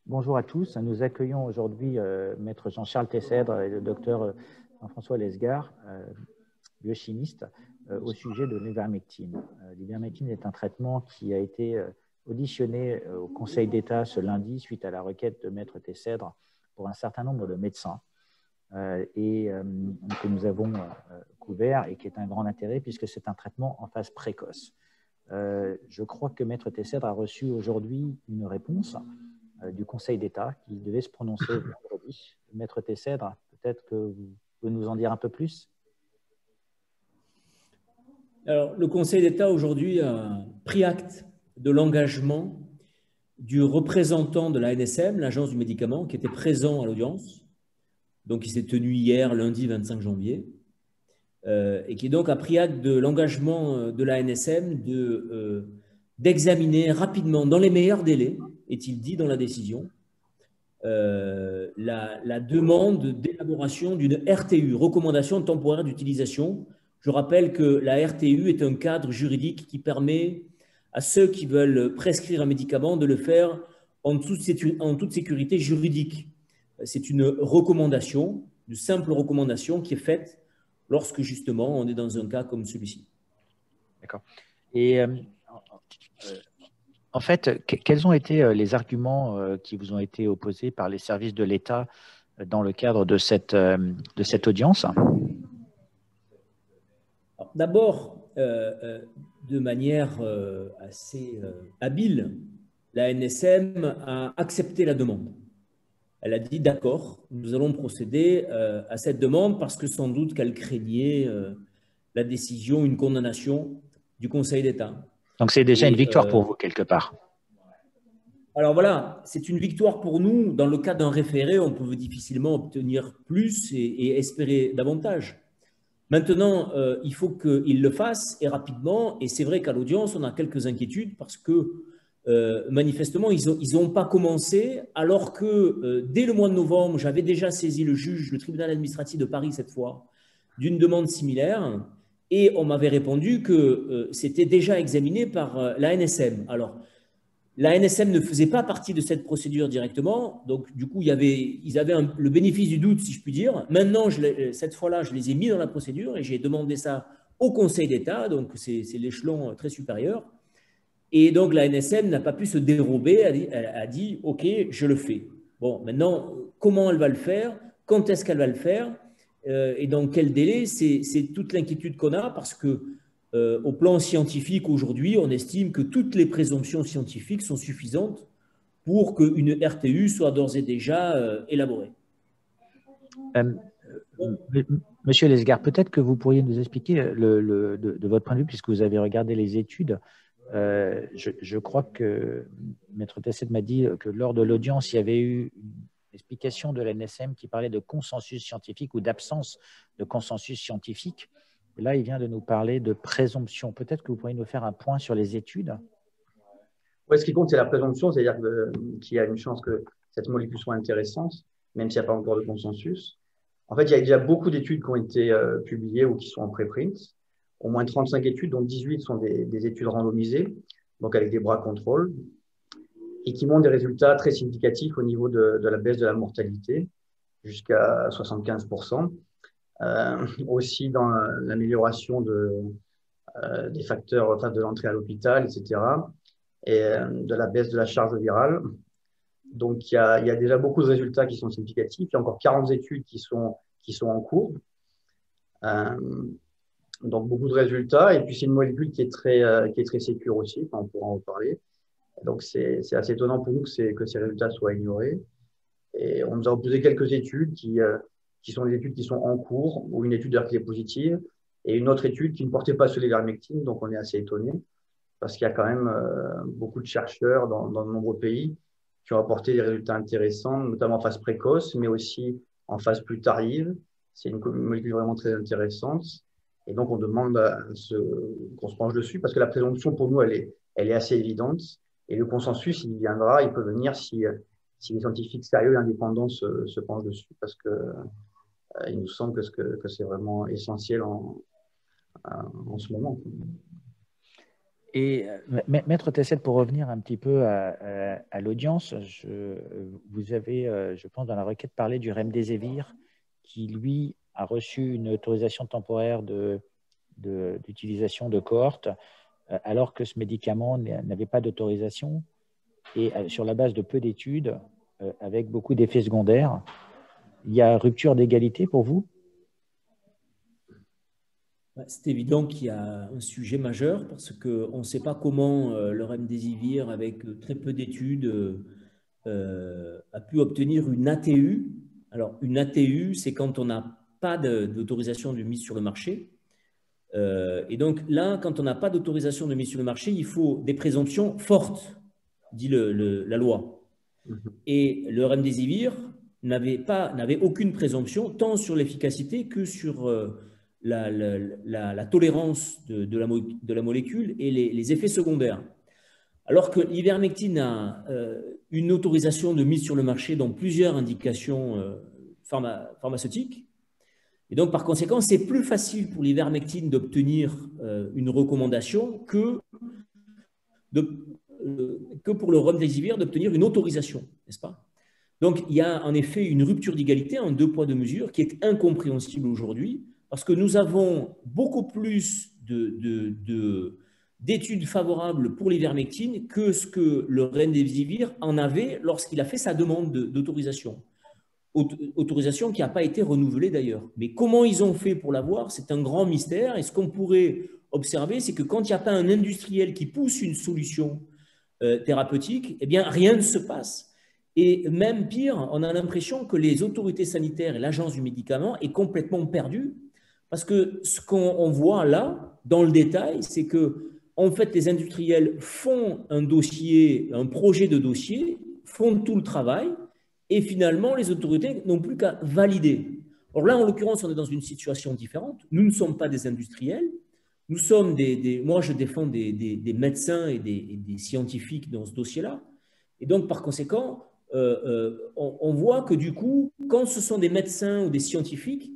Bonjour à tous. Nous accueillons aujourd'hui Maître Jean-Charles Tessèdre et le docteur Jean-François Lesgard, biochimiste, au sujet de l'ivermectine. L'ivermectine est un traitement qui a été auditionné au Conseil d'État ce lundi suite à la requête de Maître Tessèdre pour un certain nombre de médecins et que nous avons couvert et qui est un grand intérêt puisque c'est un traitement en phase précoce. Je crois que Maître Tessèdre a reçu aujourd'hui une réponse du Conseil d'État qui devait se prononcer vendredi. Maître Tessèdre, peut-être que vous pouvez nous en dire un peu plus? Alors, le Conseil d'État aujourd'hui a pris acte de l'engagement du représentant de la l'ANSM, l'Agence du médicament, qui était présent à l'audience, donc qui s'est tenu hier, lundi 25 janvier, et qui donc a pris acte de l'engagement de la l'ANSM d'examiner rapidement, dans les meilleurs délais, est-il dit dans la décision, la demande d'élaboration d'une RTU, recommandation temporaire d'utilisation. Je rappelle que la RTU est un cadre juridique qui permet à ceux qui veulent prescrire un médicament de le faire en toute sécurité juridique. C'est une recommandation, une simple recommandation qui est faite lorsque justement on est dans un cas comme celui-ci. D'accord. Et en fait, quels ont été les arguments qui vous ont été opposés par les services de l'État dans le cadre de cette audience? D'abord, de manière assez habile, la NSM a accepté la demande. Elle a dit d'accord, nous allons procéder à cette demande parce que sans doute qu'elle craignait la décision, une condamnation du Conseil d'État. Donc c'est déjà une victoire pour vous quelque part. Alors voilà, c'est une victoire pour nous. Dans le cas d'un référé, on peut difficilement obtenir plus et espérer davantage. Maintenant, il faut qu'il le fasse et rapidement. Et c'est vrai qu'à l'audience, on a quelques inquiétudes parce que manifestement, ils n'ont pas commencé alors que dès le mois de novembre, j'avais déjà saisi le juge, le tribunal administratif de Paris cette fois, d'une demande similaire. Et on m'avait répondu que c'était déjà examiné par la NSM. Alors, la NSM ne faisait pas partie de cette procédure directement, donc du coup, ils avaient le bénéfice du doute, si je puis dire. Maintenant, cette fois-là, je les ai mis dans la procédure et j'ai demandé ça au Conseil d'État, donc c'est l'échelon très supérieur. Et donc, la NSM n'a pas pu se dérober, elle a dit, OK, je le fais. Bon, maintenant, comment elle va le faire? Quand est-ce qu'elle va le faire? Et dans quel délai? C'est toute l'inquiétude qu'on a parce que au plan scientifique, aujourd'hui, on estime que toutes les présomptions scientifiques sont suffisantes pour qu'une RTU soit d'ores et déjà élaborée. Monsieur Lesgard, peut-être que vous pourriez nous expliquer de votre point de vue, puisque vous avez regardé les études. Je crois que Maître Tessèdre m'a dit que lors de l'audience, il y avait eu une explication de la NSM qui parlait de consensus scientifique ou d'absence de consensus scientifique. Et là, il vient de nous parler de présomption. Peut-être que vous pourriez nous faire un point sur les études. Oui, ce qui compte, c'est la présomption, c'est-à-dire qu'il y a une chance que cette molécule soit intéressante, même s'il n'y a pas encore de consensus. En fait, il y a déjà beaucoup d'études qui ont été publiées ou qui sont en préprint. Au moins 35 études, dont 18 sont des études randomisées, donc avec des bras contrôle, et qui montrent des résultats très significatifs au niveau de la baisse de la mortalité, jusqu'à 75%. Aussi dans l'amélioration des facteurs de l'entrée à l'hôpital, etc. Et de la baisse de la charge virale. Donc, il y a déjà beaucoup de résultats qui sont significatifs. Il y a encore 40 études qui sont en cours. Donc, beaucoup de résultats. Et puis, c'est une molécule qui est très sécure aussi. Enfin, on pourra en reparler. Donc, c'est assez étonnant pour nous que ces résultats soient ignorés. Et on nous a opposé quelques études qui sont des études qui sont en cours, ou une étude qui est positive, et une autre étude qui ne portait pas sur l'ivermectine. Donc, on est assez étonné parce qu'il y a quand même beaucoup de chercheurs dans de nombreux pays qui ont apporté des résultats intéressants, notamment en phase précoce, mais aussi en phase plus tardive. C'est une molécule vraiment très intéressante. Et donc, on demande qu'on se penche dessus parce que la présomption, pour nous, elle est assez évidente. Et le consensus, il viendra, il peut venir si les scientifiques sérieux et indépendants se penchent dessus parce que il nous semble que c'est vraiment essentiel en ce moment. Et Maître Tessette, pour revenir un petit peu à l'audience, vous avez, je pense, dans la requête parlé du remdesivir qui, lui, a reçu une autorisation temporaire d'utilisation de cohorte, alors que ce médicament n'avait pas d'autorisation et sur la base de peu d'études, avec beaucoup d'effets secondaires. Il y a rupture d'égalité pour vous? C'est évident qu'il y a un sujet majeur parce qu'on ne sait pas comment le remdesivir, avec très peu d'études, a pu obtenir une ATU. Alors, une ATU, c'est quand on n'a pas d'autorisation de mise sur le marché. Et donc là, quand on n'a pas d'autorisation de mise sur le marché, il faut des présomptions fortes, dit la loi. Et le remdesivir n'avait aucune présomption, tant sur l'efficacité que sur la tolérance de la molécule et les effets secondaires. Alors que l'ivermectine a une autorisation de mise sur le marché dans plusieurs indications pharmaceutiques. Et donc, par conséquent, c'est plus facile pour l'ivermectine d'obtenir une recommandation que pour le remdesivir d'obtenir une autorisation, n'est-ce pas? Donc, il y a en effet une rupture d'égalité, un deux poids, deux mesures, qui est incompréhensible aujourd'hui, parce que nous avons beaucoup plus d'études favorables pour l'ivermectine que ce que le remdesivir en avait lorsqu'il a fait sa demande d'autorisation. Autorisation qui n'a pas été renouvelée d'ailleurs. Mais comment ils ont fait pour l'avoir, c'est un grand mystère. Et ce qu'on pourrait observer, c'est que quand il n'y a pas un industriel qui pousse une solution thérapeutique, eh bien, rien ne se passe. Et même pire, on a l'impression que les autorités sanitaires et l'agence du médicament est complètement perdue, parce que ce qu'on voit là, dans le détail, c'est que en fait, les industriels font un dossier, un projet de dossier, font tout le travail, et finalement, les autorités n'ont plus qu'à valider. Or là, en l'occurrence, on est dans une situation différente. Nous ne sommes pas des industriels. Nous sommes moi, je défends des médecins et des scientifiques dans ce dossier-là. Et donc, par conséquent, on voit que du coup, quand ce sont des médecins ou des scientifiques,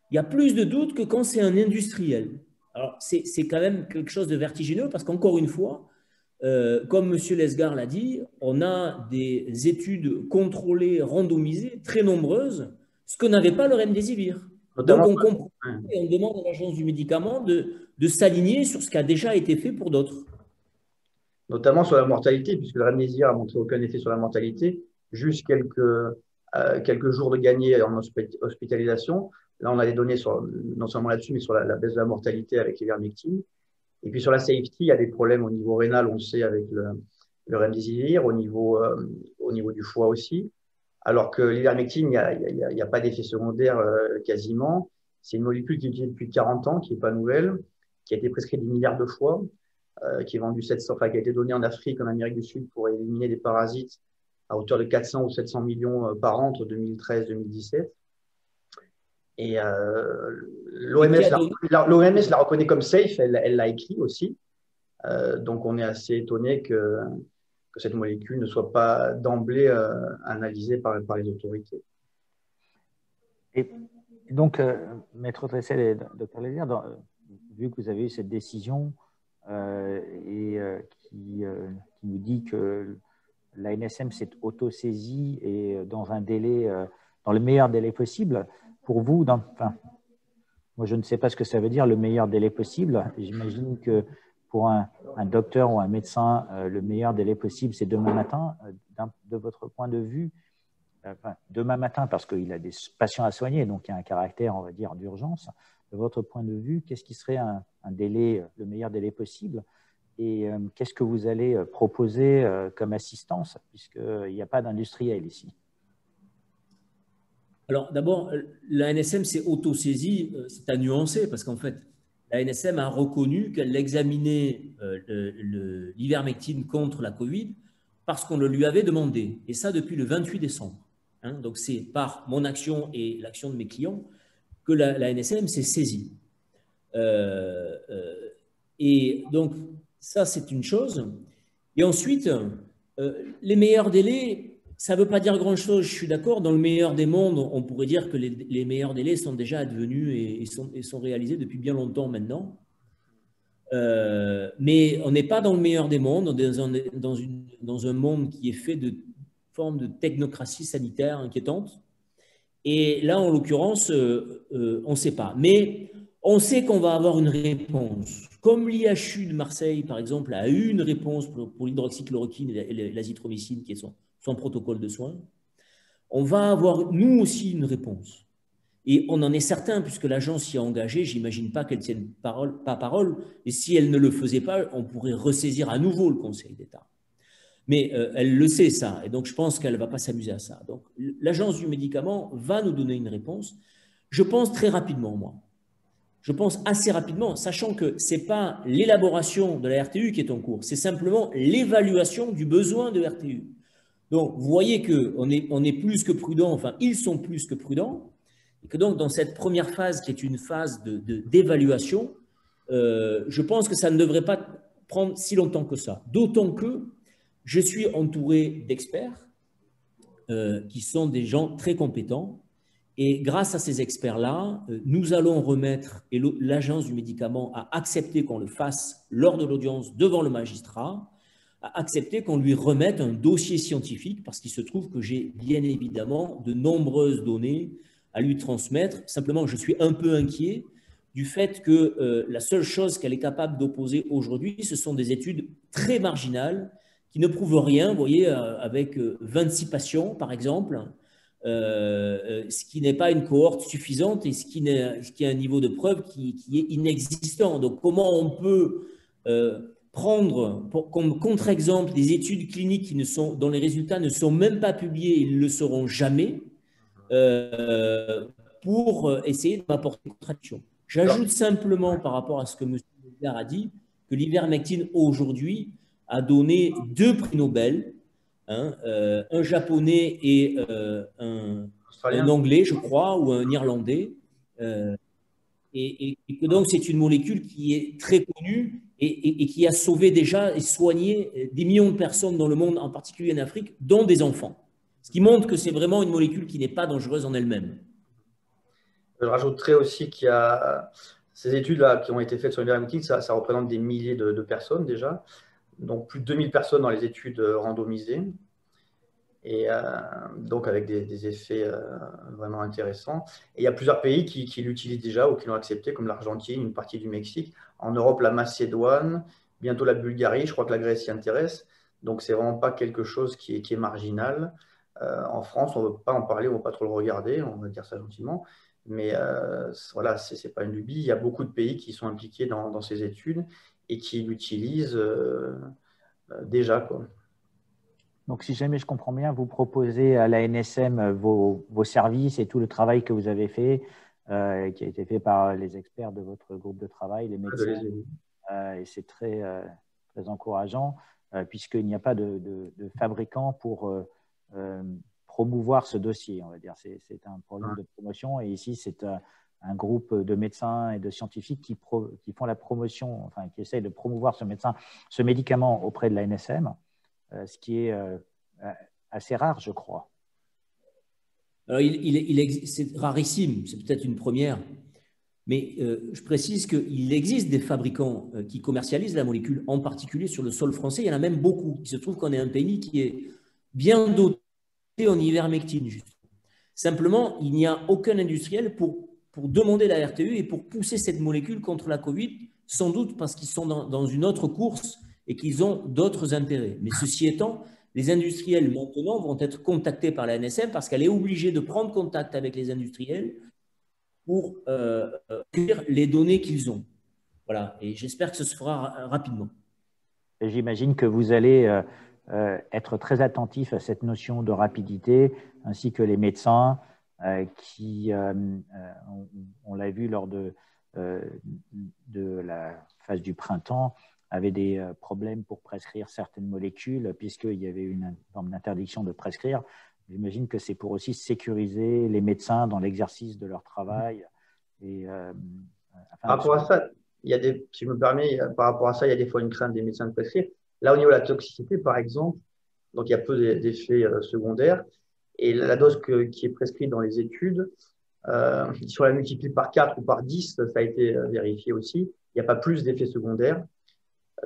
il y a plus de doutes que quand c'est un industriel. Alors, c'est quand même quelque chose de vertigineux parce qu'encore une fois, comme M. Lesgar l'a dit, on a des études contrôlées, randomisées, très nombreuses, ce que n'avait pas le remdesivir. Donc, on comprend et on demande à l'agence du médicament de s'aligner sur ce qui a déjà été fait pour d'autres. Notamment sur la mortalité, puisque le remdesivir a montré aucun effet sur la mortalité, juste quelques jours de gagné en hospitalisation. Là, on a des données non seulement là-dessus, mais sur la baisse de la mortalité avec l'ivermectine. Et puis sur la safety, il y a des problèmes au niveau rénal, on le sait, avec le remdesivir, au niveau du foie aussi. Alors que l'ivermectine, il n'y a pas d'effet secondaire quasiment. C'est une molécule qui est utilisée depuis 40 ans, qui n'est pas nouvelle, qui a été prescrite 10 milliards de fois, qui est vendue 700, qui a été donnée en Afrique, en Amérique du Sud pour éliminer des parasites à hauteur de 400 ou 700 millions par an entre 2013 et 2017. Et l'OMS la reconnaît comme safe, elle l'a écrit aussi. Donc, on est assez étonné que cette molécule ne soit pas d'emblée analysée par les autorités. Et donc, Maître Tressel et Dr Lesgar, vu que vous avez eu cette décision qui nous dit que l'ANSM s'est auto-saisie et dans le meilleur délai possible, pour vous, moi je ne sais pas ce que ça veut dire le meilleur délai possible. J'imagine que pour un docteur ou un médecin, le meilleur délai possible, c'est demain matin. De votre point de vue, demain matin parce qu'il a des patients à soigner, donc il y a un caractère, on va dire, d'urgence. De votre point de vue, qu'est-ce qui serait un délai, le meilleur délai possible? Et qu'est-ce que vous allez proposer comme assistance, puisqu'il n'y a pas d'industriel ici? Alors d'abord, l'ANSM s'est auto-saisie, c'est à nuancer, parce qu'en fait, l'ANSM a reconnu qu'elle examinait l'ivermectine contre la Covid parce qu'on le lui avait demandé, et ça depuis le 28 décembre. Hein, donc c'est par mon action et l'action de mes clients que l'ANSM s'est saisie. Et donc ça, c'est une chose. Et ensuite, les meilleurs délais, ça ne veut pas dire grand-chose, je suis d'accord. Dans le meilleur des mondes, on pourrait dire que les meilleurs délais sont déjà advenus et sont réalisés depuis bien longtemps maintenant. Mais on n'est pas dans le meilleur des mondes, on est dans un monde qui est fait de forme de technocratie sanitaire inquiétante. Et là, en l'occurrence, on ne sait pas. Mais on sait qu'on va avoir une réponse. Comme l'IHU de Marseille, par exemple, a eu une réponse pour l'hydroxychloroquine et l'azithromycine, qui est son protocole de soins, on va avoir, nous aussi, une réponse. Et on en est certain, puisque l'agence s'y a engagée, j'imagine pas qu'elle tienne pas parole, et si elle ne le faisait pas, on pourrait ressaisir à nouveau le Conseil d'État. Mais elle le sait, ça, et donc je pense qu'elle ne va pas s'amuser à ça. Donc l'agence du médicament va nous donner une réponse, je pense très rapidement, moi. Je pense assez rapidement, sachant que ce n'est pas l'élaboration de la RTU qui est en cours, c'est simplement l'évaluation du besoin de RTU. Donc, vous voyez qu'on est plus que prudent, enfin, ils sont plus que prudents, et que donc, dans cette première phase, qui est une phase d'évaluation, je pense que ça ne devrait pas prendre si longtemps que ça. D'autant que je suis entouré d'experts qui sont des gens très compétents, et grâce à ces experts-là, nous allons remettre, et l'agence du médicament a accepté qu'on le fasse lors de l'audience devant le magistrat, a accepté qu'on lui remette un dossier scientifique, parce qu'il se trouve que j'ai bien évidemment de nombreuses données à lui transmettre. Simplement, je suis un peu inquiet du fait que la seule chose qu'elle est capable d'opposer aujourd'hui, ce sont des études très marginales qui ne prouvent rien, vous voyez, avec 26 patients, par exemple, ce qui n'est pas une cohorte suffisante et ce qui a un niveau de preuve qui est inexistant. Donc, comment on peut prendre comme contre-exemple des études cliniques dont les résultats ne sont même pas publiés, ils ne le seront jamais, pour essayer de m'apporter une contradiction. J'ajoute simplement par rapport à ce que M. Lesgard a dit, que l'ivermectine aujourd'hui a donné 2 prix Nobel, un japonais et un anglais, je crois, ou un irlandais, et que donc c'est une molécule qui est très connue et qui a sauvé déjà et soigné des millions de personnes dans le monde, en particulier en Afrique, dont des enfants. Ce qui montre que c'est vraiment une molécule qui n'est pas dangereuse en elle-même. Je rajouterais aussi qu'il y a ces études-là qui ont été faites sur l'ivermectine, ça représente des milliers de personnes déjà, donc plus de 2000 personnes dans les études randomisées, et donc avec des effets vraiment intéressants. Et il y a plusieurs pays qui l'utilisent déjà ou qui l'ont accepté, comme l'Argentine, une partie du Mexique. En Europe, la Macédoine, bientôt la Bulgarie, je crois que la Grèce s'y intéresse. Donc, ce n'est vraiment pas quelque chose qui est marginal. En France, on ne veut pas en parler, on ne veut pas trop le regarder, on va dire ça gentiment. Mais voilà, ce n'est pas une lubie. Il y a beaucoup de pays qui sont impliqués dans ces études et qui l'utilisent déjà, quoi. Donc, si jamais je comprends bien, vous proposez à la NSM vos services et tout le travail que vous avez fait, qui a été fait par les experts de votre groupe de travail, les médecins, et c'est très, très encourageant, puisqu'il n'y a pas de fabricant pour promouvoir ce dossier, on va dire. C'est un problème de promotion, et ici, c'est un groupe de médecins et de scientifiques qui font la promotion, enfin, qui essayent de promouvoir ce médicament auprès de la NSM. Ce qui est assez rare, je crois. Alors, c'est rarissime, c'est peut-être une première, mais je précise qu'il existe des fabricants qui commercialisent la molécule, en particulier sur le sol français. Il y en a même beaucoup. Il se trouve qu'on est un pays qui est bien doté en ivermectine, justement. Simplement, il n'y a aucun industriel pour demander la RTU et pour pousser cette molécule contre la Covid, sans doute parce qu'ils sont dans une autre course et qu'ils ont d'autres intérêts. Mais ceci étant, les industriels maintenant vont être contactés par la NSM parce qu'elle est obligée de prendre contact avec les industriels pour recueillir les données qu'ils ont. Voilà, et j'espère que ce se fera rapidement. J'imagine que vous allez être très attentif à cette notion de rapidité, ainsi que les médecins qui, on l'a vu lors de la phase du printemps, avaient des problèmes pour prescrire certaines molécules, puisqu'il y avait une forme d'interdiction de prescrire. J'imagine que c'est pour aussi sécuriser les médecins dans l'exercice de leur travail. Et, par rapport à ça, si je me permets, par rapport à ça, il y a des fois une crainte des médecins de prescrire. Là, au niveau de la toxicité, par exemple, donc il y a peu d'effets secondaires. Et la dose qui est prescrite dans les études, si on la multiplie par 4 ou par 10, ça a été vérifié aussi, il n'y a pas plus d'effets secondaires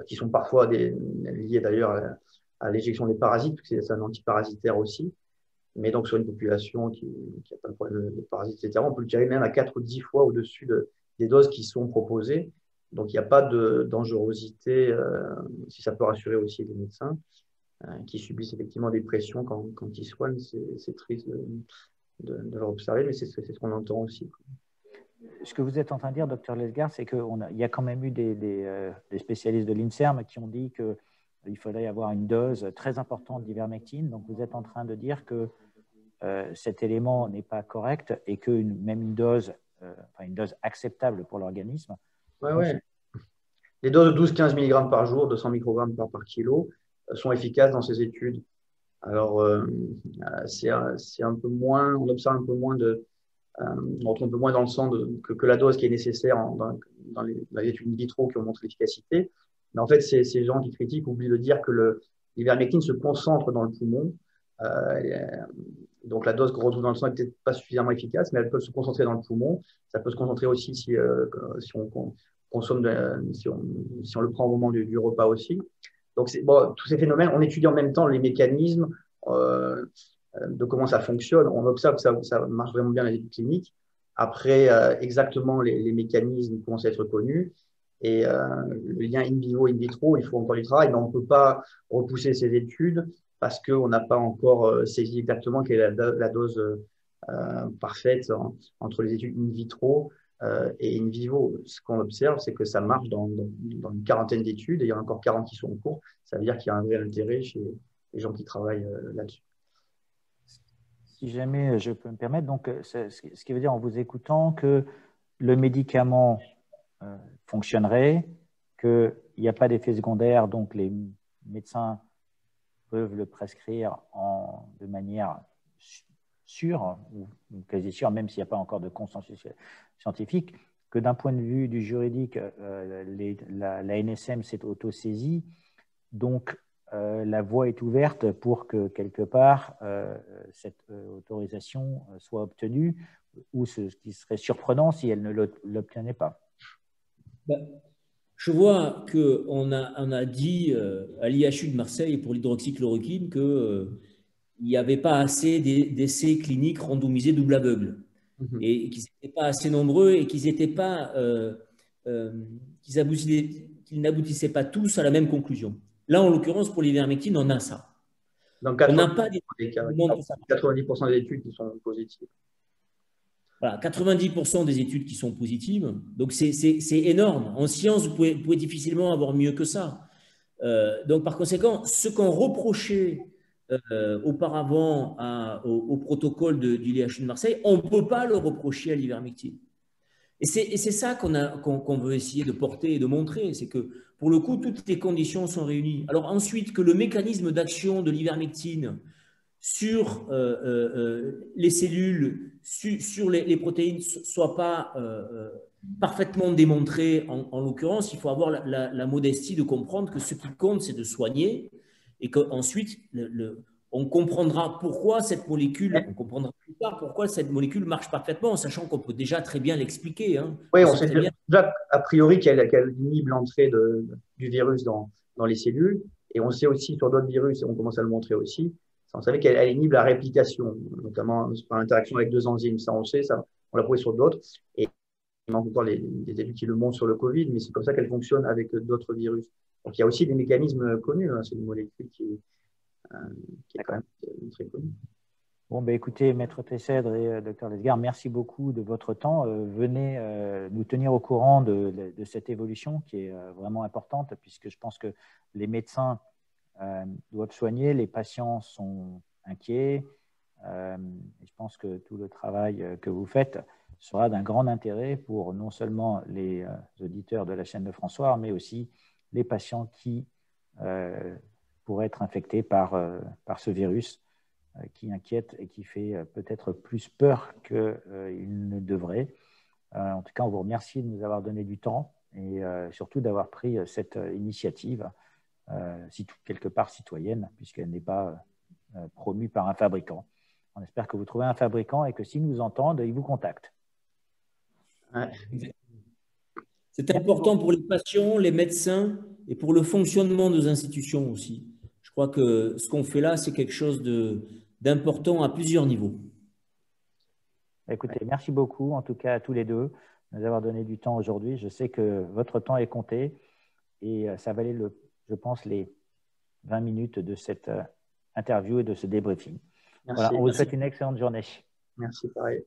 qui sont parfois liés d'ailleurs à l'éjection des parasites, parce que c'est un antiparasitaire aussi. Mais donc, sur une population qui n'a pas de problème de parasites, etc., on peut le tirer même à 4 ou 10 fois au-dessus des doses qui sont proposées. Donc, il n'y a pas de dangerosité, si ça peut rassurer aussi les médecins qui subissent effectivement des pressions quand ils soignent. C'est triste de leur observer, mais c'est ce qu'on entend aussi. Ce que vous êtes en train de dire, docteur Lesgar, c'est qu'il y a quand même eu des spécialistes de l'INSERM qui ont dit qu'il faudrait avoir une dose très importante d'ivermectine. Donc, vous êtes en train de dire que cet élément n'est pas correct et que même une dose acceptable pour l'organisme. Ouais. Les doses de 12-15 mg par jour, 200 microgrammes par kilo, sont efficaces dans ces études. Alors, c'est un peu moins, on observe un peu moins on retrouve un peu moins dans le sang que la dose qui est nécessaire dans les études in vitro qui ont montré l'efficacité. Mais en fait, ces gens qui critiquent oublient de dire que l'ivermectine se concentre dans le poumon. Donc, la dose qu'on retrouve dans le sang n'est peut-être pas suffisamment efficace, mais elle peut se concentrer dans le poumon. Ça peut se concentrer aussi si on consomme, si on le prend au moment du repas aussi. Donc, tous ces phénomènes, on étudie en même temps les mécanismes de comment ça fonctionne. On observe que ça marche vraiment bien dans les études cliniques. Après, exactement les mécanismes commencent à être connus. Et le lien in vivo, in vitro, il faut encore du travail, mais on ne peut pas repousser ces études parce qu'on n'a pas encore saisi exactement quelle est la dose parfaite entre les études in vitro et in vivo. Ce qu'on observe, c'est que ça marche dans une quarantaine d'études et il y en a encore 40 qui sont en cours. Ça veut dire qu'il y a un vrai intérêt chez les gens qui travaillent là-dessus. Si jamais je peux me permettre, donc, ce qui veut dire en vous écoutant que le médicament fonctionnerait, qu'il n'y a pas d'effet secondaire, donc les médecins peuvent le prescrire de manière sûre, ou quasi sûre, même s'il n'y a pas encore de consensus scientifique, que d'un point de vue du juridique, la NSM s'est autosaisie, donc la voie est ouverte pour que, quelque part, cette autorisation soit obtenue, ou ce qui serait surprenant si elle ne l'obtenait pas. Je vois qu'on a dit à l'IHU de Marseille pour l'hydroxychloroquine qu'il n'y avait pas assez d'essais cliniques randomisés double aveugle et qu'ils n'étaient pas assez nombreux et qu'ils n'aboutissaient pas tous à la même conclusion. Là, en l'occurrence, pour l'ivermectine, on a ça. Dans on n'a pas 90% des études qui sont positives. Voilà, 90% des études qui sont positives. Donc, c'est énorme. En sciences, vous pouvez difficilement avoir mieux que ça. Donc, par conséquent, ce qu'on reprochait auparavant au protocole du l'IHU de Marseille, on ne peut pas le reprocher à l'ivermectine. Et c'est ça qu'on veut essayer de porter et de montrer, c'est que pour le coup, toutes les conditions sont réunies. Alors ensuite, que le mécanisme d'action de l'ivermectine sur les cellules, sur les protéines, ne soit pas parfaitement démontré en l'occurrence, il faut avoir la modestie de comprendre que ce qui compte, c'est de soigner et qu'ensuite, on comprendra pourquoi cette molécule, on comprendra plus tard pourquoi cette molécule marche parfaitement, en sachant qu'on peut déjà très bien l'expliquer. Hein. Oui, on sait déjà a priori qu'elle inhibe l'entrée du virus dans les cellules, et on sait aussi sur d'autres virus, et on commence à le montrer aussi, on savait qu'elle inhibe la réplication, notamment par l'interaction avec 2 enzymes. Ça, on sait, ça, on l'a prouvé sur d'autres, et il manque encore des études qui le montrent sur le Covid, mais c'est comme ça qu'elle fonctionne avec d'autres virus. Donc il y a aussi des mécanismes connus, hein. C'est une molécule qui est quand même très connue. Bon, ben écoutez, Maître Tessèdre et Dr Lesgar, merci beaucoup de votre temps. Venez nous tenir au courant de cette évolution qui est vraiment importante, puisque je pense que les médecins doivent soigner, les patients sont inquiets. Je pense que tout le travail que vous faites sera d'un grand intérêt pour non seulement les auditeurs de la chaîne de François, mais aussi les patients qui pourraient être infectés par ce virus qui inquiète et qui fait peut-être plus peur qu'il ne devrait. En tout cas, on vous remercie de nous avoir donné du temps et surtout d'avoir pris cette initiative, quelque part citoyenne, puisqu'elle n'est pas promue par un fabricant. On espère que vous trouvez un fabricant et que s'ils nous entendent, ils vous contactent. Ouais. C'est important pour les patients, les médecins et pour le fonctionnement de nos institutions aussi. Je crois que ce qu'on fait là, c'est quelque chose d'important à plusieurs niveaux. Écoutez, merci beaucoup, en tout cas à tous les deux, de nous avoir donné du temps aujourd'hui. Je sais que votre temps est compté et ça valait, je pense, les 20 minutes de cette interview et de ce débriefing. Merci. Voilà, on vous souhaite une excellente journée. Merci, pareil.